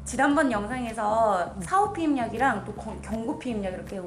지난번 영상에서 사후 피임약이랑 또 경구 피임약 이렇게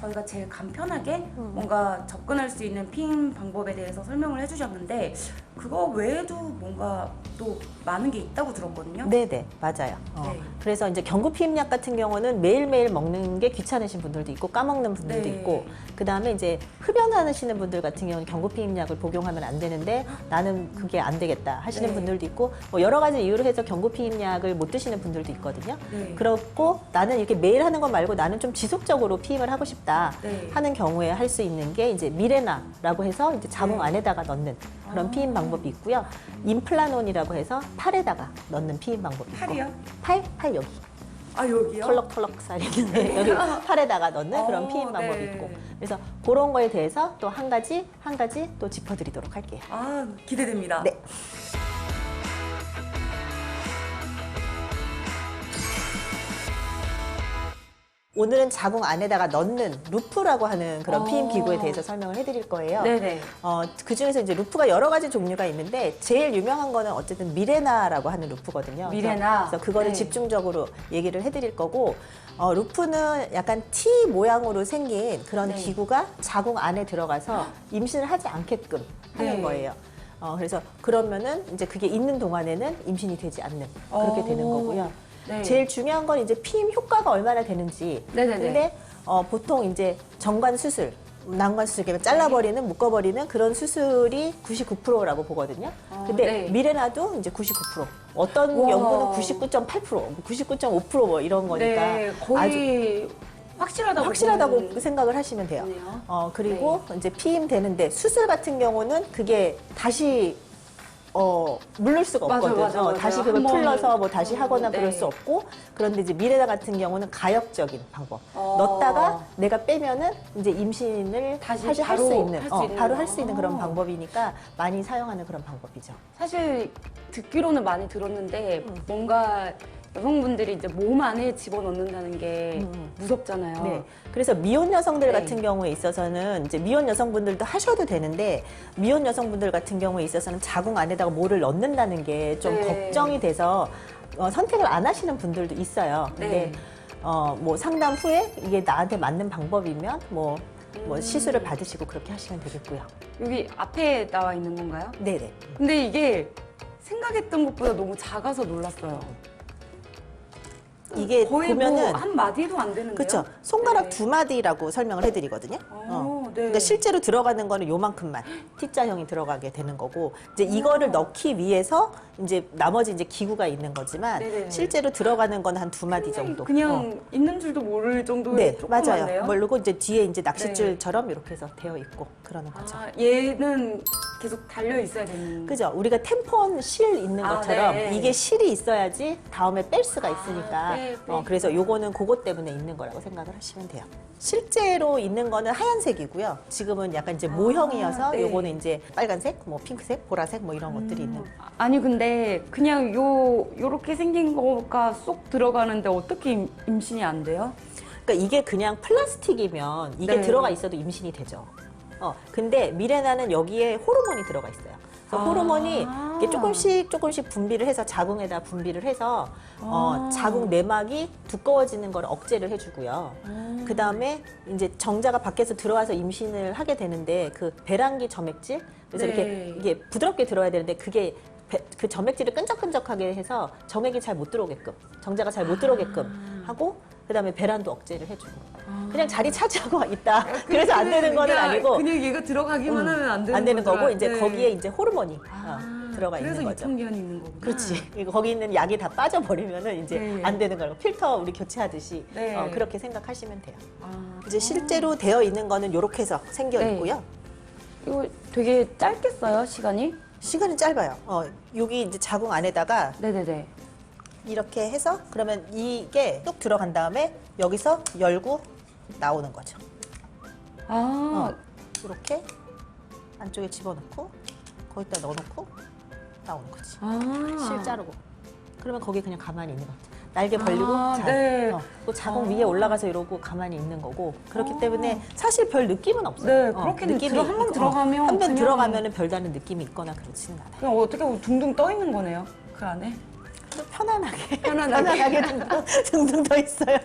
저희가 제일 간편하게 뭔가 접근할 수 있는 피임 방법에 대해서 설명을 해주셨는데 그거 외에도 뭔가 또 많은 게 있다고 들었거든요. 네네, 맞아요. 네. 그래서 이제 경구 피임약 같은 경우는 매일매일 먹는 게 귀찮으신 분들도 있고 까먹는 분들도 네. 있고, 그 다음에 이제 흡연하시는 분들 같은 경우는 경구 피임약을 복용하면 안 되는데 나는 그게 안 되겠다 하시는 네. 분들도 있고, 뭐 여러 가지 이유로 해서 경구 피임약을 못 드시는 분들도 있거든요. 네. 그렇고 나는 이렇게 매일 하는 것 말고 나는 좀 지속적으로 피임을 하고 싶다 네. 하는 경우에 할 수 있는 게 이제 미레나라고 해서 이제 자궁 네. 안에다가 넣는 그런 피임 방법이 있고요. 임플라논이라고 해서 팔에다가 넣는 피임 방법이 있고. 팔이요? 팔 여기. 아 여기요? 털럭털럭 살 있는데 여기 팔에다가 넣는 그런 피임 방법이 네. 있고. 그래서 그런 거에 대해서 또 한 가지 또 짚어드리도록 할게요. 아 기대됩니다. 네. 오늘은 자궁 안에다가 넣는 루프라고 하는 그런 피임 기구에 대해서 설명을 해드릴 거예요. 네네. 그 중에서 이제 루프가 여러 가지 종류가 있는데 제일 유명한 거는 어쨌든 미레나라고 하는 루프거든요. 미레나. 그래서 그거를 네. 집중적으로 얘기를 해드릴 거고, 루프는 약간 T 모양으로 생긴 그런 네. 기구가 자궁 안에 들어가서 임신을 하지 않게끔 하는 네. 거예요. 그래서 그러면은 이제 그게 있는 동안에는 임신이 되지 않는 그렇게 되는 거고요. 네. 제일 중요한 건 이제 피임 효과가 얼마나 되는지. 네네네. 근데 보통 이제 정관 수술, 난관 수술, 그러니까 잘라버리는, 묶어버리는 그런 수술이 99%라고 보거든요. 근데 네. 미레나도 이제 99%. 어떤 우와. 연구는 99.8%, 99.5% 뭐 이런 거니까 네, 거의 확실하다고 확실하다고 보는 생각을 하시면 돼요. 거네요. 그리고 이제 피임 되는데 수술 같은 경우는 그게 다시 물릴 수가 맞아요, 없거든요. 맞아요, 맞아요. 다시 그걸 한번 풀러서 뭐 다시 하거나 네. 그럴 수 없고. 그런데 이제 미레나 같은 경우는 가역적인 방법. 어. 넣었다가 내가 빼면은 이제 임신을 다시 할 바로 수 있는, 할 수 있는 바로 거. 할 수 있는 그런 방법이니까 많이 사용하는 그런 방법이죠. 사실 듣기로는 많이 들었는데 뭔가 여성분들이 이제 몸 안에 집어넣는다는 게 무섭잖아요. 네. 그래서 미혼 여성들 네. 같은 경우에 있어서는 이제 미혼 여성분들도 하셔도 되는데, 미혼 여성분들 같은 경우에 있어서는 자궁 안에다가 뭐를 넣는다는 게 좀 네. 걱정이 돼서 선택을 안 하시는 분들도 있어요. 근데 네. 뭐 상담 후에 이게 나한테 맞는 방법이면 뭐 시술을 받으시고 그렇게 하시면 되겠고요. 여기 앞에 나와 있는 건가요? 네네. 근데 이게 생각했던 것보다 너무 작아서 놀랐어요. 이게 거의 보면은 뭐 한 마디도 안 되는데요? 그렇죠. 손가락 네. 두 마디라고 설명을 해드리거든요. 네. 근데 실제로 들어가는 거는 요만큼만 T자형이 들어가게 되는 거고, 이제 이거를 넣기 위해서 이제 나머지 이제 기구가 있는 거지만 네네네. 실제로 들어가는 건 한 두 마디 정도. 그냥 있는 줄도 모를 정도의 네, 조그만데요? 맞아요. 모르고 이제 뒤에 이제 낚싯줄처럼 이렇게 해서 되어 있고 그러는 거죠. 아, 얘는 계속 달려 있어야 되는. 그죠? 우리가 템폰 실 있는 아, 것처럼 네. 이게 실이 있어야지 다음에 뺄 수가 있으니까. 네. 그래서 요거는 그것 때문에 있는 거라고 생각을 하시면 돼요. 실제로 있는 거는 하얀색이고요. 지금은 약간 이제 모형이어서 네. 요거는 이제 빨간색, 뭐 핑크색, 보라색 뭐 이런 것들이 있는. 아니 근데 그냥 요렇게 생긴 거가 쏙 들어가는데 어떻게 임신이 안 돼요? 그러니까 이게 그냥 플라스틱이면 이게 네. 들어가 있어도 임신이 되죠. 근데 미레나는 여기에 호르몬이 들어가 있어요. 그래서 호르몬이 이게 조금씩 분비를 해서 자궁에다 분비를 해서 자궁 내막이 두꺼워지는 걸 억제를 해주고요. 그 다음에 이제 정자가 밖에서 들어와서 임신을 하게 되는데 그 배란기 점액질, 그래서 네. 이렇게 이게 부드럽게 들어야 되는데 그게 그 점액질을 끈적끈적하게 해서 정액이 잘 못 들어오게끔, 정자가 잘 못 들어오게끔 하고, 그다음에 배란도 억제를 해주고. 그냥 자리 차지하고 있다. 그래서 안 되는 거는 아니고 그냥 얘가 들어가기만 하면 안 되는 거고, 이제 네. 거기에 이제 호르몬이 들어가 그래서 있는 거죠. 유통기한이 있는 거구나. 그렇지. 이거 거기 있는 약이 다 빠져버리면은 이제 네. 안 되는 거고, 필터 우리 교체하듯이 네. 그렇게 생각하시면 돼요. 아, 이제 실제로 되어 있는 거는 이렇게 해서 생겨 네. 있고요. 이거 되게 짧게 써요, 시간이? 시간은 짧아요. 여기 이제 자궁 안에다가 네네네. 이렇게 해서 그러면 이게 뚝 들어간 다음에 여기서 열고 나오는 거죠. 이렇게 안쪽에 집어넣고 거기다 넣어놓고 나오는 거지. 실 자르고. 그러면 거기 그냥 가만히 있는 것 같아. 날개 벌리고 네. 또 자궁 위에 올라가서 이러고 가만히 있는 거고. 그렇기 때문에 사실 별 느낌은 없어요. 네, 그렇게 느낌이 한 번 있고, 들어가면 한 번 그냥- 들어가면은 별다른 느낌이 있거나 그렇지는 않아요. 그냥 어떻게 보면 둥둥 떠 있는 거네요, 그 안에. 편안하게 편안하게. 등등 더 있어요.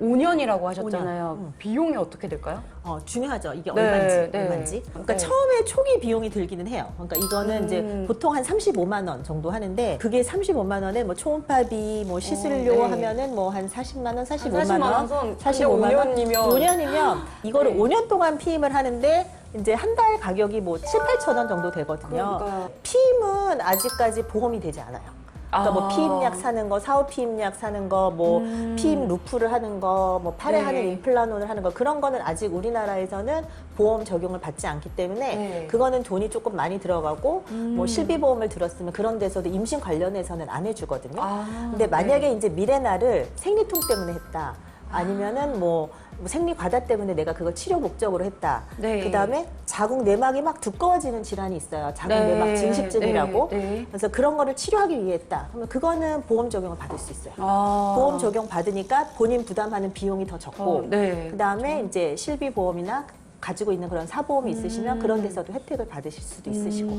5년이라고 하셨잖아요. 5년. 비용이 어떻게 될까요? 중요하죠. 이게 네, 얼마인지, 네. 얼마인지. 그러니까 네. 처음에 초기 비용이 들기는 해요. 그러니까 이거는 이제 보통 한 35만 원 정도 하는데 그게 35만 원에 뭐 초음파비, 뭐 시술료 네. 하면은 뭐 한 40만 원, 45만 40만 원, 원 선. 45만 원. 근데 5년이면 5년이면 이거를 네. 5년 동안 피임을 하는데 이제 한 달 가격이 뭐 7, 8천 원 정도 되거든요. 그러니까. 피임은 아직까지 보험이 되지 않아요. 그러니까 뭐 피임약 사는 거, 사후 피임약 사는 거, 뭐 피임 루프를 하는 거, 뭐 팔에 네. 하는 임플란트를 하는 거 그런 거는 아직 우리나라에서는 보험 적용을 받지 않기 때문에 네. 그거는 돈이 조금 많이 들어가고 뭐 실비보험을 들었으면 그런 데서도 임신 관련해서는 안 해주거든요. 근데 만약에 이제 미레나를 생리통 때문에 했다. 아니면은 뭐 생리 과다 때문에 내가 그걸 치료 목적으로 했다. 네. 그다음에 자궁 내막이 막 두꺼워지는 질환이 있어요. 자궁 네. 내막 증식증이라고. 네. 네. 그래서 그런 거를 치료하기 위해 했다. 그러면 그거는 보험 적용을 받을 수 있어요. 보험 적용 받으니까 본인 부담하는 비용이 더 적고 네. 그다음에 이제 실비 보험이나 가지고 있는 그런 사보험이 있으시면 그런 데서도 혜택을 받으실 수도 있으시고.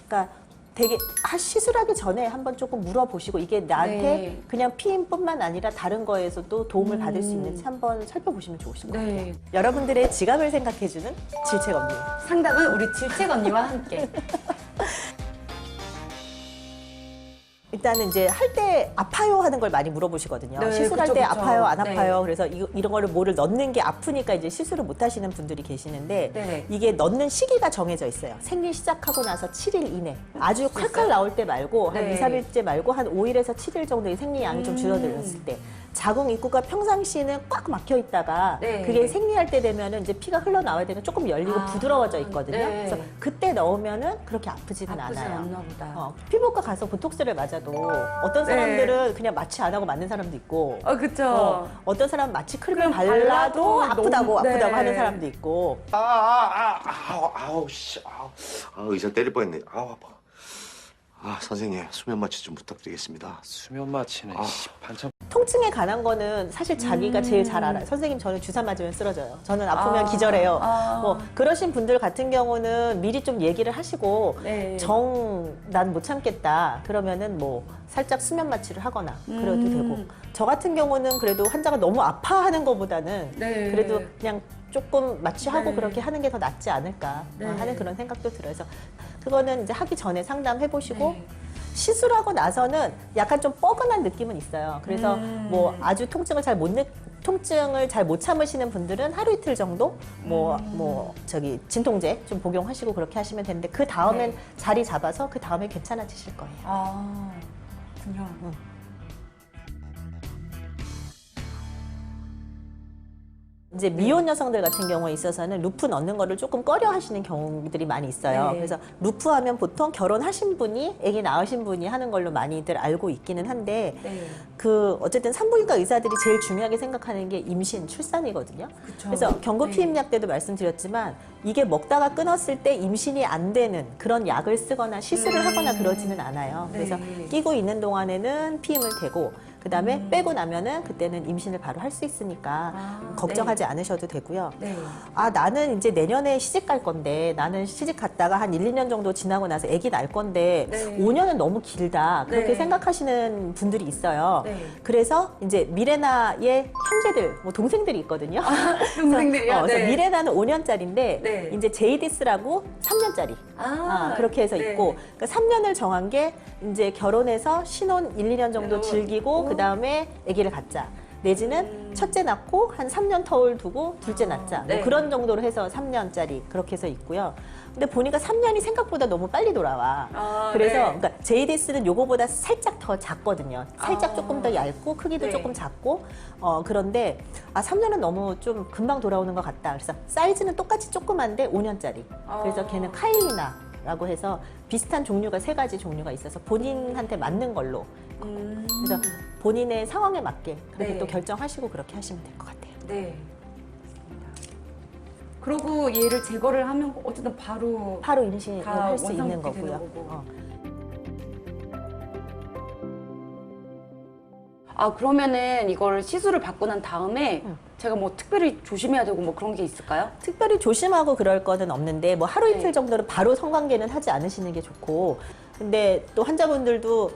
그러니까 되게 시술하기 전에 한번 조금 물어보시고 이게 나한테 네. 그냥 피임뿐만 아니라 다른 거에서도 도움을 받을 수 있는지 한번 살펴보시면 좋으실 것 같아요. 네. 여러분들의 지갑을 생각해주는 질책 언니. 상담은 우리 질책 언니와 함께. 일단은 이제 할 때 아파요 하는 걸 많이 물어보시거든요. 네, 시술할 그쵸, 때 그쵸. 아파요, 안 네. 아파요. 그래서 이런 거를 뭐를 넣는 게 아프니까 이제 시술을 못 하시는 분들이 계시는데 네. 이게 넣는 시기가 정해져 있어요. 생리 시작하고 나서 7일 이내. 아주 칼칼 나올 때 말고 한 네. 2, 3일째 말고 한 5일에서 7일 정도의 생리양이 좀 줄어들었을 때. 자궁 입구가 평상시에는 꽉 막혀 있다가 네. 그게 생리할 때 되면은 이제 피가 흘러나와야 되면 조금 열리고 부드러워져 있거든요. 네. 그래서 그때 넣으면은 그렇게 아프지는 아프지 않아요. 않나 보다. 피부과 가서 보톡스를 맞아도 어떤 사람들은 그냥 마취 안 하고 맞는 사람도 있고 그쵸. 어떤 사람은 마취 크림을 그냥 발라도 발라도 아프다고 너무- 아프다고 네. 하는 사람도 있고 아우, 씨, 의사 때릴 뻔했네. 아우, 아파. 선생님, 수면 마취 좀 부탁드리겠습니다. 수면 마취는 반찬 통증에 관한 거는 사실 자기가 제일 잘 알아요. 선생님 저는 주사 맞으면 쓰러져요. 저는 아프면 기절해요. 뭐 그러신 분들 같은 경우는 미리 좀 얘기를 하시고 네. 난 못 참겠다. 그러면은 뭐 살짝 수면 마취를 하거나 그래도 되고 저 같은 경우는 그래도 환자가 너무 아파하는 것보다는 네. 그래도 그냥 조금 마취하고 네. 그렇게 하는 게 더 낫지 않을까 네. 하는 그런 생각도 들어요. 그래서 그거는 이제 하기 전에 상담해 보시고 네. 시술하고 나서는 약간 좀 뻐근한 느낌은 있어요. 그래서 뭐 아주 통증을 잘 못 참으시는 분들은 하루 이틀 정도 저기 진통제 좀 복용하시고 그렇게 하시면 되는데 그 다음엔 네. 자리 잡아서 그 다음에 괜찮아지실 거예요. 그렇군요. 이제 미혼 여성들 같은 경우에 있어서는 루프 넣는 거를 조금 꺼려 하시는 경우들이 많이 있어요. 네. 그래서 루프 하면 보통 결혼하신 분이 아기 낳으신 분이 하는 걸로 많이들 알고 있기는 한데 네. 어쨌든 산부인과 의사들이 제일 중요하게 생각하는 게 임신, 출산이거든요. 그쵸. 그래서 경구 네. 피임약 때도 말씀드렸지만 이게 먹다가 끊었을 때 임신이 안 되는 그런 약을 쓰거나 시술을 하거나 그러지는 않아요. 네. 그래서 끼고 있는 동안에는 피임을 대고 그다음에 빼고 나면은 그때는 임신을 바로 할 수 있으니까 걱정하지 않으셔도 되고요. 네. 나는 이제 내년에 시집 갈 건데 나는 시집 갔다가 한 1, 2년 정도 지나고 나서 아기 낳을 건데 네. 5년은 너무 길다. 그렇게 네. 생각하시는 분들이 있어요. 네. 그래서 이제 미레나의 형제들, 뭐 동생들이 있거든요. 동생들이요? 그래서 네. 미레나는 5년짜리인데 네. 이제 제이디스라고 3년짜리. 그렇게 해서 네. 있고 그러니까 3년을 정한 게 이제 결혼해서 신혼 1, 2년 정도 즐기고 그다음에 아기를 갖자. 내지는 첫째 낳고 한 3년 터울 두고 둘째 낳자. 네. 뭐 그런 정도로 해서 3년짜리 그렇게 해서 있고요. 근데 보니까 3년이 생각보다 너무 빨리 돌아와. 그래서 네. 그러니까 제이디스는 요거보다 살짝 더 작거든요. 살짝 조금 더 얇고 크기도 네. 조금 작고 그런데 3년은 너무 좀 금방 돌아오는 것 같다. 그래서 사이즈는 똑같이 조그만데 5년짜리. 그래서 걔는 카일리나라고 해서 비슷한 종류가 3가지 종류가 있어서 본인한테 맞는 걸로. 그래서 본인의 상황에 맞게 그렇게 네. 또 결정하시고 그렇게 하시면 될 것 같아요. 네. 그리고 얘를 제거를 하면 어쨌든 바로 임신을 다 할 수 있는 원상복귀 되는 거고요. 거고. 그러면은 이걸 시술을 받고 난 다음에 제가 뭐 특별히 조심해야 되고 뭐 그런 게 있을까요? 특별히 조심하고 그럴 거는 없는데 뭐 하루 이틀 네. 정도는 바로 성관계는 하지 않으시는 게 좋고 근데 또 환자분들도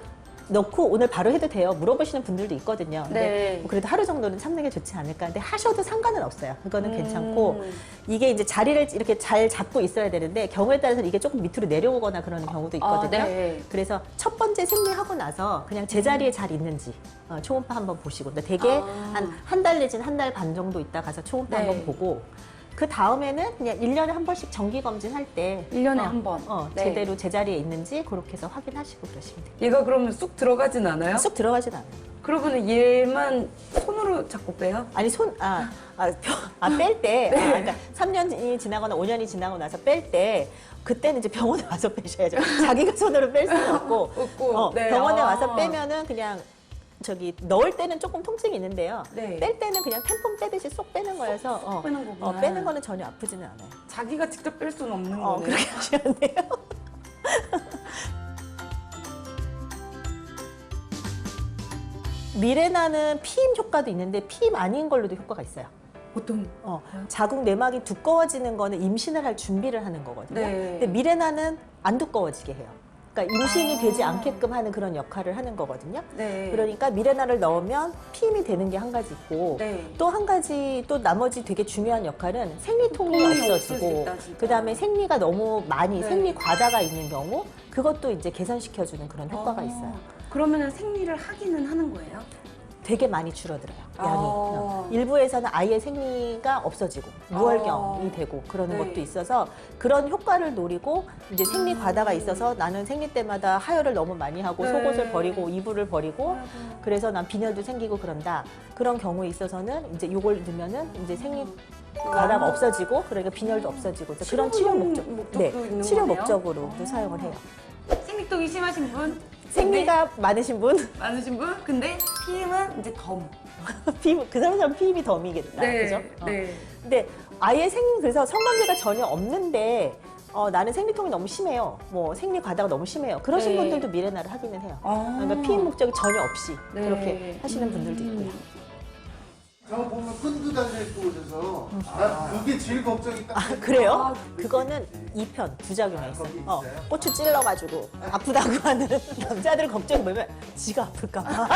넣고 오늘 바로 해도 돼요. 물어보시는 분들도 있거든요. 근데 네. 뭐 그래도 하루 정도는 참는 게 좋지 않을까. 근데 하셔도 상관은 없어요. 그거는 괜찮고 이게 이제 자리를 이렇게 잘 잡고 있어야 되는데 경우에 따라서는 이게 조금 밑으로 내려오거나 그러는 경우도 있거든요. 네. 그래서 첫 번째 생리하고 나서 그냥 제자리에 잘 있는지 초음파 한번 보시고 근데 되게 한 달 내지는 한 달 반 정도 있다 가서 초음파 네. 한번 보고 그 다음에는 그냥 1년에 한 번씩 정기 검진할 때 1년에 한 번. 네. 제대로 제자리에 있는지 그렇게 해서 확인하시고 그러시면 돼요. 얘가 그러면 쑥 들어가진 않아요? 쑥 들어가진 않아요. 그러고는 얘만 손으로 잡고 빼요? 아니 뺄 때, 그러니까 3년이 지나거나 5년이 지나고 나서 뺄 때 그때는 이제 병원에 와서 빼셔야죠. 자기가 손으로 뺄 수는 없고, 네. 병원에 와서 빼면은 그냥 넣을 때는 조금 통증이 있는데요. 네. 뺄 때는 그냥 템폼 빼듯이 쏙 빼는 거여서 쏙 빼는 거구나. 빼는 거는 전혀 아프지는 않아요. 자기가 직접 뺄 수는 없는 거네. 그렇게 하시면 돼요. 미레나는 피임 효과도 있는데 피임 아닌 걸로도 효과가 있어요. 보통 자궁 내막이 두꺼워지는 거는 임신을 할 준비를 하는 거거든요. 네. 근데 미레나는 안 두꺼워지게 해요. 그러니까 임신이 되지 않게끔 하는 그런 역할을 하는 거거든요. 네. 그러니까 미레나를 넣으면 피임이 되는 게 한 가지 있고 네. 또 한 가지 또 나머지 되게 중요한 역할은 생리통이 통이 없어질 없어지고 수 있다, 진짜. 그다음에 생리가 너무 많이 네. 생리 과다가 있는 경우 그것도 이제 개선시켜주는 그런 효과가 있어요. 그러면은 생리를 하기는 하는 거예요? 되게 많이 줄어들어요, 양이. 아. 일부에서는 아예 생리가 없어지고 무월경이 되고 그러는 네. 것도 있어서 그런 효과를 노리고 이제 생리 과다가 있어서 나는 생리 때마다 하혈을 너무 많이 하고 네. 속옷을 버리고 이불을 버리고 그래서 난 빈혈도 생기고 그런다. 그런 경우에 있어서는 이제 요걸 넣으면은 이제 생리 과다가 없어지고 그러니까 빈혈도 없어지고 그래서 그런 치료 치료용 목적, 목적도 있는 치료 거네요? 목적으로도 사용을 해요. 생리통이 심하신 분? 생리가 많으신 분, 많으신 분? 근데 피임은 이제 덤. 그 사람은 피임이 덤이겠다. 그죠? 네. 근데 아예 그래서 성관계가 전혀 없는데 나는 생리통이 너무 심해요. 뭐 생리 과다가 너무 심해요. 그러신 네. 분들도 미레나를 하기는 해요. 아. 그러니까 피임 목적이 전혀 없이 네. 그렇게 하시는 분들도 있고요. 저 보면 끈도 달려있고 그래서 나 그게 제일 걱정이 딱 아, 그래요? 아, 그거는 2편 부작용이 있어요. 거기 있어요? 고추 찔러가지고 아프다고 하는 남자들 걱정이 뭐냐면 지가 아플까 봐.